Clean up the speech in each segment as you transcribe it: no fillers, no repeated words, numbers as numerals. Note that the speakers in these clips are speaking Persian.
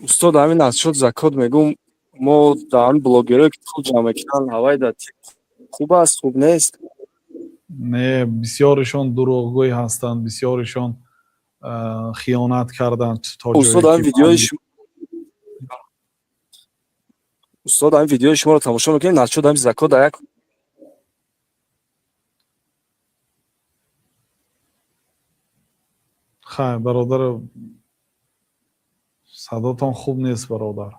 استاد همین از شد زکات میگم ما در آن بلاگرایی که پول جمع کردن هوای داد خوب است خوب نیست. نه، بسیارشان دروغگوی هستند، بسیارشان خیانت کردند تا استاد جایی همین که ویدیوهای شما استاد همین ویدیوهای شما رو تماشا میکنیم از شد همین زکات در یک خیر برادر، صداتان خوب نیست برادر.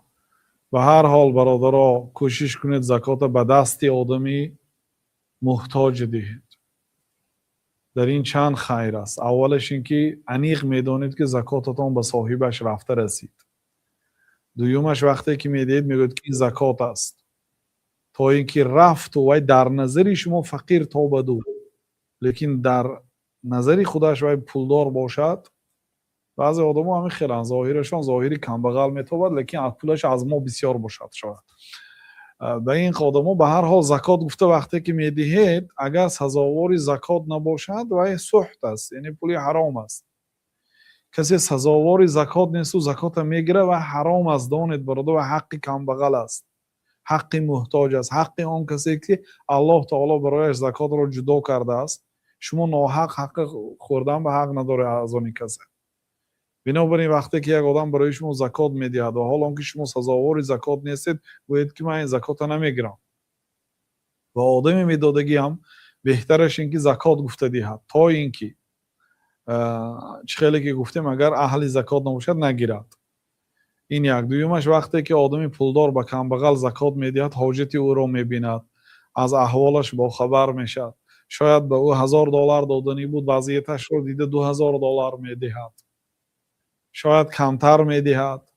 به هر حال برادرها کوشش کنید زکات به دست آدمی محتاج دهید. در این چند خیر است. اولش اینکه انیق میدانید که زکاتتان به صاحبش رفته رسید. دویمش وقتی که میدید میگوید که این زکات است، تا اینکه رفت و در نظر شما فقیر تا بدو، لیکن در نظر خودش وای پولدار باشد. بعضی آدم‌ها همین خیلی ظاهرشان ظاهری کمبغل میتابد، لیکن از پولش از ما بسیار باشد. شاید به این آدم‌ها به هر حال زکات گفته وقتی که میدهید اگر سزاوار زکات نباشد وای سحت است، یعنی پولی حرام است. کسی سزاوار زکات نیست و زکات میگیره و حرام است. دانید برادر، و حق کمبغل است، حق محتاج است، حق آن کسی که الله تعالی برایش زکات را جدا کرده است. شما ناحق حق خوردن به حق نداره از آن کسی. بنابراین وقتی که یک آدم برای شما زکات میدهد و حالا که شما سزاوار زکات نیستید، گویید که من این زکات نمیگیرم. و آدم میدادگی هم بهترش این که زکات گفته دهد تا اینکه خیلی که گفتیم اگر اهل زکات نباشد نگیرد. این یک. دویمش وقتی که آدمی پولدار به کمبغل زکات میدهد حاجت او را میبیند، از احوالش با خبر میشد. شاید به او $1000 دادنی بود، وضعیتش رو دیده $2000 میدهد، شاید کمتر میدهد.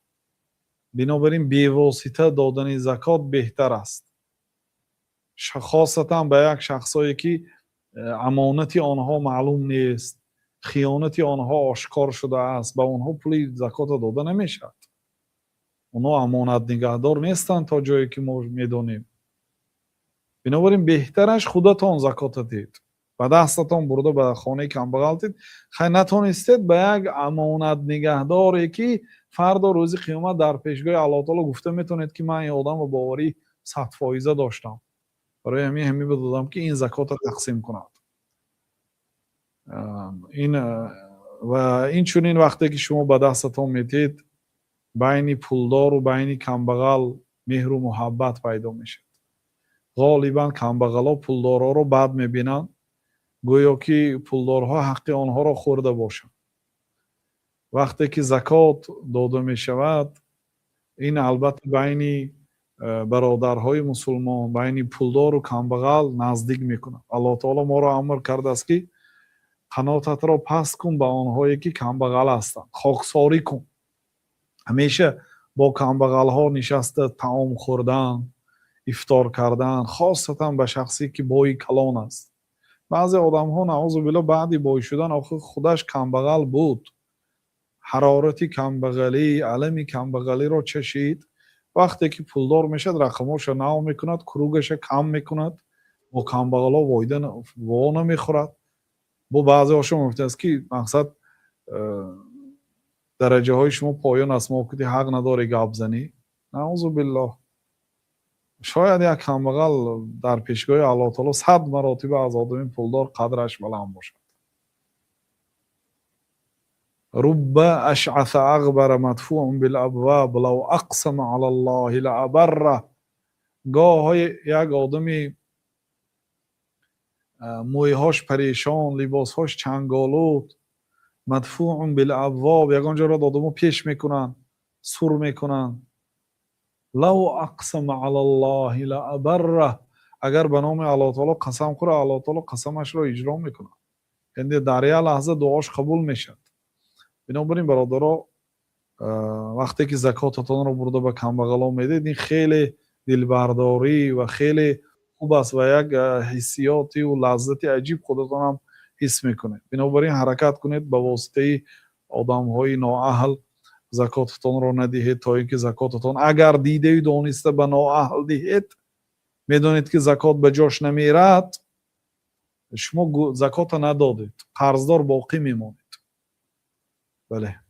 بنابراین بی‌واسطه دادن زکات بهتر است، خاصتا به یک شخصایی که امانت آنها معلوم نیست، خیانت آنها آشکار شده است. به آنها پول زکات داده نمیشد. اونها امانت نگهدار نیستند تا جایی که ما میدونیم. بنابراین بهترش خودتان زکات دهید، و دستتان برده به خانه کمبغل دید. خیلی نتونستید به یک امانت نگهداری که فردا روز قیامت در پیشگاه الله تعالی گفته میتونید که من این آدم و باوری 100% داشتم، برای همین بدادم که این زکات تقسیم کند. این و این چونین وقتی که شما به دستتان میدید بین پولدار و بین کمبغل مهر و محبت پیدا میشه. غالبا کمبغلا پولدارها رو بد میبینن، گویا که پولدارها حق آنها را خورده باشند. وقتی که زکات داده می شود، این البته بین برادرهای مسلمان، بین پولدار و کمبغل نزدیک میکنه. الله تعالی ما را امر کرده است که قناعت را پست کن به آنهایی که کمبغل هستند، خاکساری کن. همیشه با کمبغل ها نشسته طعام خوردن، افطار کردن، خاصتا به شخصی که بای کلان است. بعضی آدم ها نعوذ بالله بعد بای شدن آخه خودش کمبغل بود، حرارت کمبغلی، علم کمبغلی را چشید. وقتی که پولدار میشد رقماش نو میکند، کروگش کم میکند، با کمبغلا وایده وا نمیخورد. با بعضی هاشون مفته است که مقصد درجه های شما پایان است، ما کتی حق نداره گپ زنی. نعوذ بالله. شاید یک کمبغل در پیشگاه الله تعالی 100 مراتب از آدم پولدار قدرش بلند باشد. رب اشعث اغبر مدفوع بالابواب لو اقسم علی الله لابره. گاه یک آدمی مویهاش پریشان، لباسهاش چنگالود، مدفوع بالابواب، یگانجا را آدمو پیش میکنن، سر میکنن. لو اقسم علی الله لابره. اگر به نام الله تعالی قسم کنه، الله تعالی قسمش را اجرا میکنه، یعنی در یک لحظه دعاش قبول میشد. بنابراین برادرها، وقتی که زکاتتان رو برده به کمبغلا میدید، این خیلی دلبرداری و خیلی خوب است و یک حسیاتی و لذتی عجیب خودتان هم حس میکنید. بنابراین حرکت کنید به واسطه آدم های نااهل زکاتتان رو ندهید، تا اینکه زکاتتان اگر دیده و دانسته به نااهل دهید، میدونید که زکات به جاش نمیرد، شما زکات ندادید، قرضدار باقی میمانید. بله.